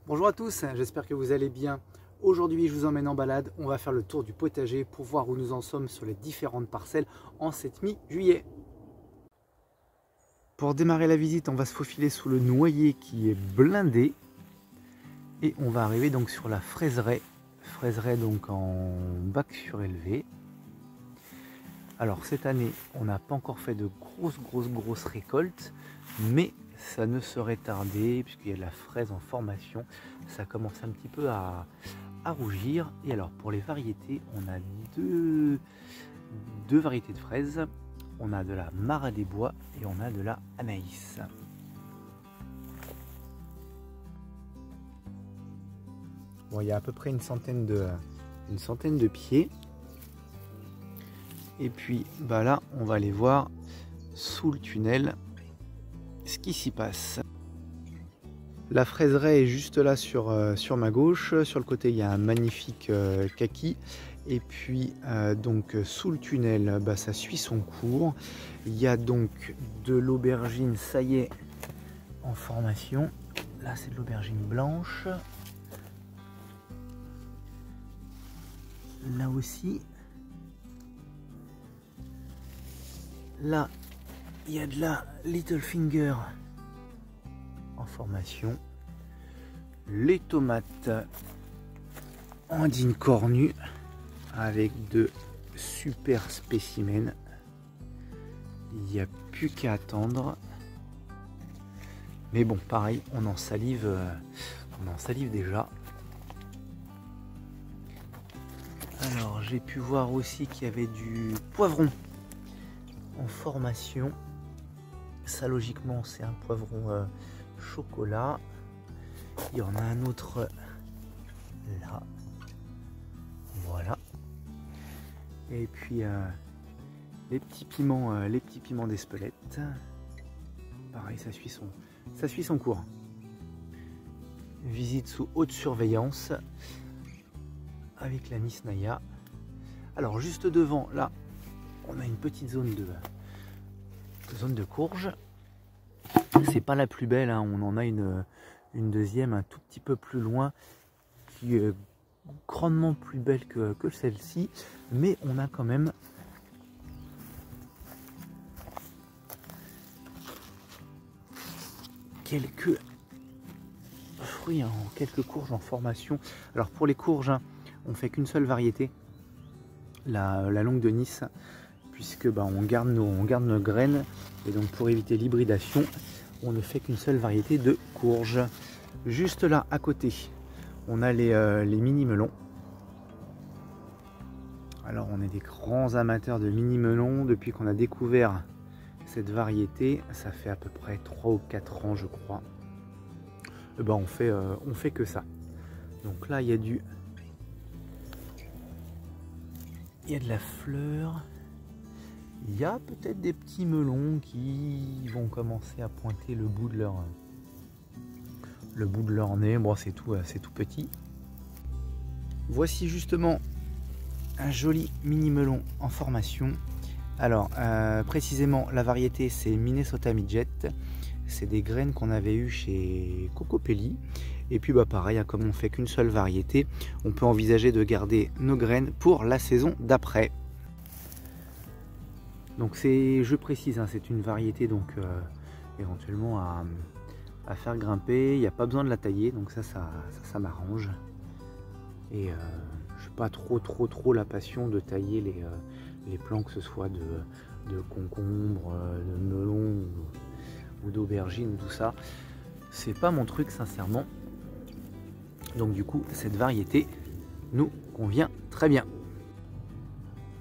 Bonjour à tous, j'espère que vous allez bien. Aujourd'hui, je vous emmène en balade. On va faire le tour du potager pour voir où nous en sommes sur les différentes parcelles en cette mi-juillet. Pour démarrer la visite, on va se faufiler sous le noyer qui est blindé. Et on va arriver donc sur la fraiseraie. Fraiseraie donc en bac surélevé. Alors cette année, on n'a pas encore fait de grosses récoltes, mais ça ne serait tardé puisqu'il y a de la fraise en formation. Ça commence un petit peu à rougir. Et alors pour les variétés, on a deux variétés de fraises. On a de la Marat des Bois et on a de la Anaïs. Bon, il y a à peu près une centaine de pieds. Et puis bah là, on va aller voir sous le tunnel ce qui s'y passe. La fraiseraie est juste là sur ma gauche. Sur le côté, il y a un magnifique kaki. Et puis donc sous le tunnel, bah, ça suit son cours. Il y a donc de l'aubergine, ça y est, en formation. Là, c'est de l'aubergine blanche. Là aussi. Là, il y a de la Little Finger en formation. Les tomates andines cornues avec de super spécimens. Il n'y a plus qu'à attendre. Mais bon, pareil, on en salive déjà. Alors, j'ai pu voir aussi qu'il y avait du poivron en formation. Ça, logiquement, c'est un poivron chocolat. Il y en a un autre là. Voilà. Et puis les petits piments d'Espelette. Pareil, ça suit son cours. Visite sous haute surveillance avec la Miss Naya. Alors juste devant, là, on a une petite zone de courge. C'est pas la plus belle, hein. On en a une deuxième un tout petit peu plus loin qui est grandement plus belle que celle-ci, mais on a quand même quelques fruits, hein, quelques courges en formation. Alors pour les courges, hein, on fait qu'une seule variété, la longue de Nice, puisque bah, on garde nos graines, et donc pour éviter l'hybridation, on ne fait qu'une seule variété de courges. Juste là à côté, on a les mini melons. Alors on est des grands amateurs de mini melons depuis qu'on a découvert cette variété. Ça fait à peu près 3 ou 4 ans je crois. Et ben, on fait que ça. Donc là il y a de la fleur. Il y a peut-être des petits melons qui vont commencer à pointer le bout de leur nez. Bon, c'est tout petit. Voici justement un joli mini melon en formation. Alors précisément la variété c'est Minnesota Midget. C'est des graines qu'on avait eues chez Cocopelli. Et puis bah pareil, hein, comme on fait qu'une seule variété, on peut envisager de garder nos graines pour la saison d'après. Donc je précise, hein, c'est une variété donc éventuellement à faire grimper. Il n'y a pas besoin de la tailler, donc ça m'arrange. Et je n'ai pas trop la passion de tailler les plants, que ce soit de concombre, de melon ou d'aubergine, tout ça. C'est pas mon truc sincèrement. Donc du coup, cette variété nous convient très bien.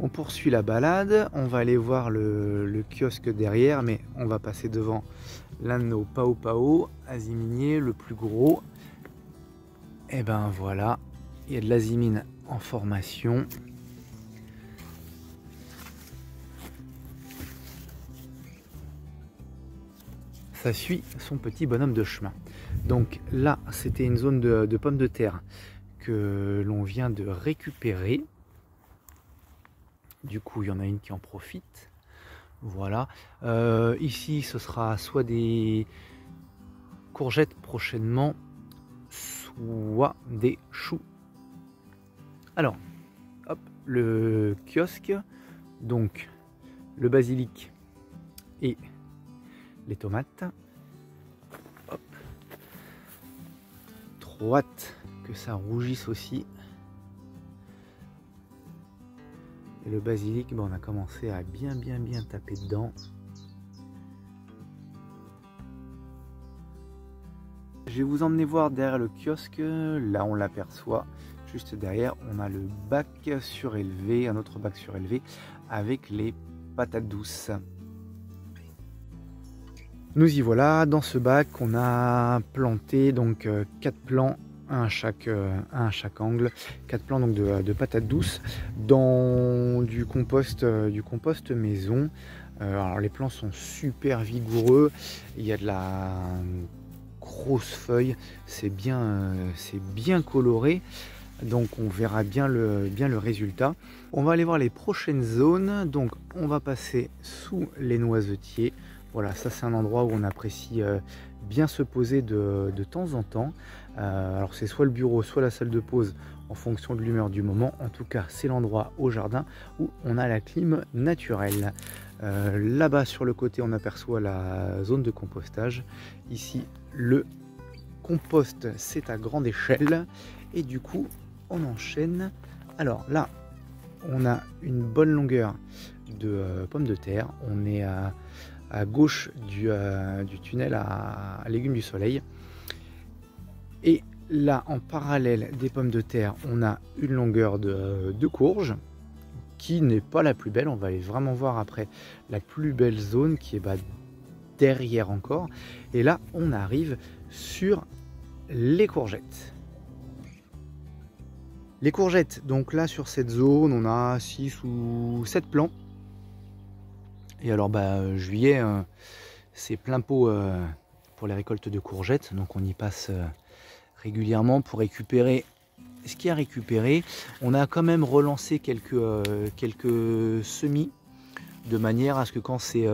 On poursuit la balade, on va aller voir le kiosque derrière, mais on va passer devant l'un de nos Pao Pao, aziminier, le plus gros. Et ben voilà, il y a de l'azimine en formation. Ça suit son petit bonhomme de chemin. Donc là, c'était une zone de pommes de terre que l'on vient de récupérer. Du coup, il y en a une qui en profite. Voilà. Ici, ce sera soit des courgettes prochainement, Ouah, des choux. Alors, hop, le kiosque, donc le basilic et les tomates. Hop. Trop hâte que ça rougisse aussi. Et le basilic, bon, on a commencé à bien taper dedans. Je vais vous emmener voir derrière le kiosque. Là, on l'aperçoit. Juste derrière, on a le bac surélevé, un autre bac surélevé avec les patates douces. Nous y voilà. Dans ce bac, on a planté donc 4 plants, un à chaque angle, 4 plants donc de patates douces dans du compost maison. Alors les plants sont super vigoureux. Il y a de la grosse feuille, c'est bien coloré. Donc on verra bien le résultat. On va aller voir les prochaines zones. Donc on va passer sous les noisetiers. Voilà, ça c'est un endroit où on apprécie bien se poser de temps en temps. Alors c'est soit le bureau, soit la salle de pause en fonction de l'humeur du moment. En tout cas, c'est l'endroit au jardin où on a la clim naturelle. Là-bas sur le côté, on aperçoit la zone de compostage. Ici, le compost, c'est à grande échelle. Et du coup, on enchaîne. Alors là, on a une bonne longueur de pommes de terre. On est à gauche du tunnel à légumes du soleil. Et là, en parallèle des pommes de terre, on a une longueur de courge qui n'est pas la plus belle. On va aller vraiment voir après la plus belle zone qui est derrière encore. Et là, on arrive sur les courgettes. Les courgettes, donc là sur cette zone, on a 6 ou 7 plants. Et alors juillet, c'est plein pot pour les récoltes de courgettes. Donc on y passe régulièrement pour récupérer ce qu'il y a à récupérer. On a quand même relancé quelques semis de manière à ce que quand ces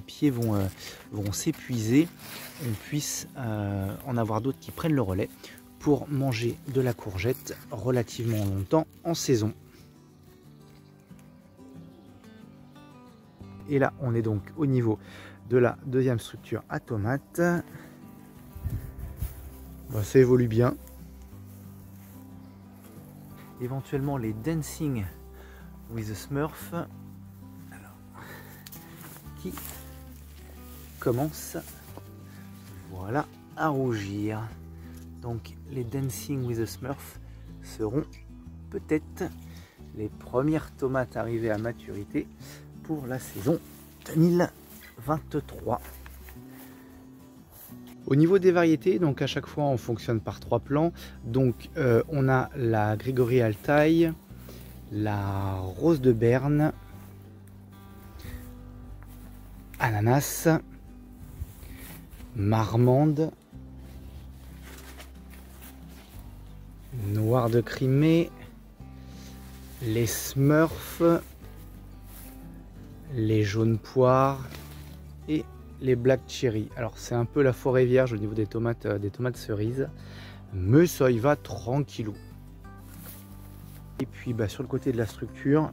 pieds vont s'épuiser, on puisse en avoir d'autres qui prennent le relais pour manger de la courgette relativement longtemps en saison. Et là, on est donc au niveau de la deuxième structure à tomates. Ça évolue bien. Éventuellement les Dancing with the Smurf, alors, qui commencent, voilà, à rougir. Donc les Dancing with the Smurf seront peut-être les premières tomates arrivées à maturité pour la saison 2023. Au niveau des variétés, donc à chaque fois on fonctionne par 3 plants. Donc on a la Grégory Altaï, la Rose de Berne, Ananas, Marmande, Noir de Crimée, les Smurfs, les jaunes poires et les Black Cherry. Alors c'est un peu la forêt vierge au niveau des tomates cerises, mais ça y va tranquillou. Et puis sur le côté de la structure,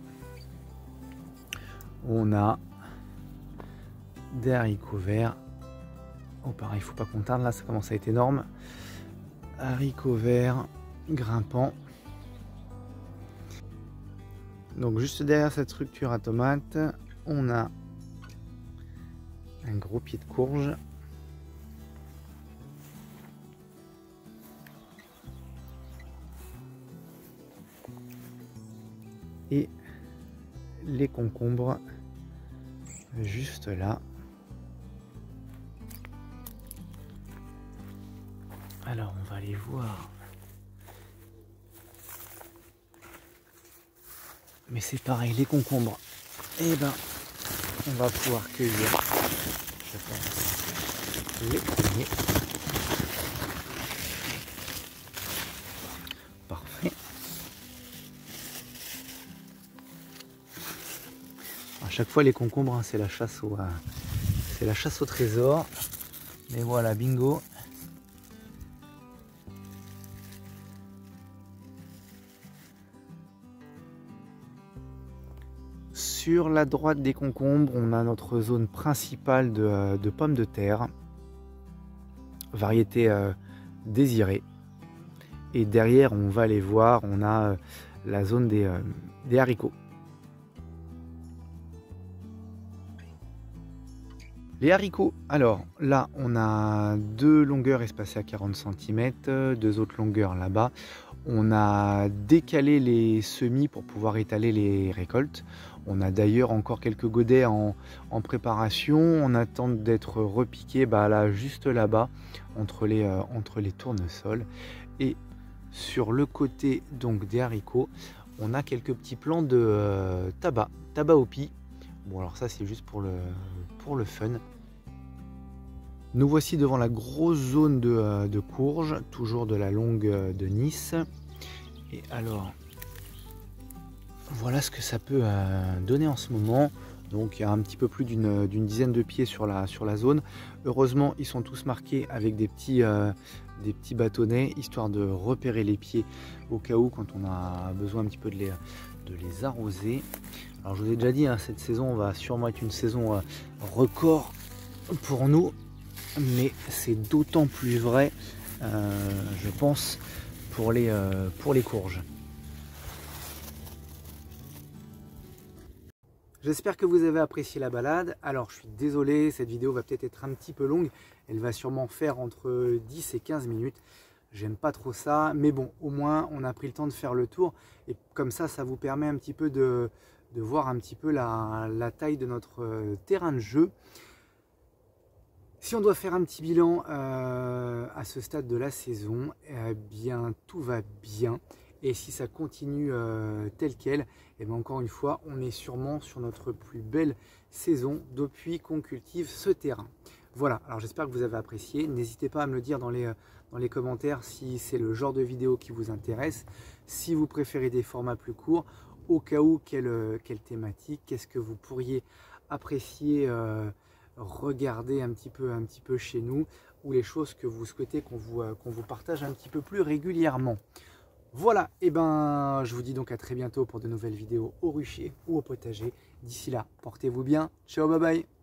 on a des haricots verts. Oh pareil, il faut pas qu'on tarde, là ça commence à être énorme. Haricots verts grimpants. Donc juste derrière cette structure à tomates, on a un gros pied de courge. Et les concombres juste là. Alors on va aller voir. Mais c'est pareil, les concombres, et on va pouvoir cueillir, je pense, les premiers. Parfait. À chaque fois les concombres, c'est la chasse au trésor. Mais voilà, bingo. Sur la droite des concombres, on a notre zone principale de pommes de terre, variété désirée. Et derrière, on va les voir, on a la zone des haricots. Les haricots, alors là, on a deux longueurs espacées à 40 cm, deux autres longueurs là-bas. On a décalé les semis pour pouvoir étaler les récoltes. On a d'ailleurs encore quelques godets en préparation. On attend d'être repiqués là, juste là-bas, entre les tournesols. Et sur le côté donc des haricots, on a quelques petits plants de tabac au pis. Bon, alors ça, c'est juste pour le fun. Nous voici devant la grosse zone de courge, toujours de la longue de Nice. Et alors, voilà ce que ça peut donner en ce moment. Donc il y a un petit peu plus d'une dizaine de pieds sur la zone. Heureusement, ils sont tous marqués avec des petits bâtonnets, histoire de repérer les pieds au cas où, quand on a besoin un petit peu de les arroser. Alors je vous ai déjà dit, cette saison va sûrement être une saison record pour nous, mais c'est d'autant plus vrai, je pense, pour les courges. J'espère que vous avez apprécié la balade. Alors je suis désolé, cette vidéo va peut-être être un petit peu longue. Elle va sûrement faire entre 10 et 15 minutes. J'aime pas trop ça, mais bon, au moins on a pris le temps de faire le tour. Et comme ça, ça vous permet un petit peu de voir un petit peu la taille de notre terrain de jeu. Si on doit faire un petit bilan à ce stade de la saison, eh bien tout va bien. Et si ça continue tel quel, et bien encore une fois, on est sûrement sur notre plus belle saison depuis qu'on cultive ce terrain. Voilà, alors j'espère que vous avez apprécié. N'hésitez pas à me le dire dans les commentaires si c'est le genre de vidéo qui vous intéresse, si vous préférez des formats plus courts, au cas où, quelle thématique, qu'est-ce que vous pourriez apprécier regarder un petit peu chez nous, ou les choses que vous souhaitez qu'on vous partage un petit peu plus régulièrement. Voilà, et ben je vous dis donc à très bientôt pour de nouvelles vidéos au rucher ou au potager. D'ici là, portez-vous bien. Ciao, bye bye.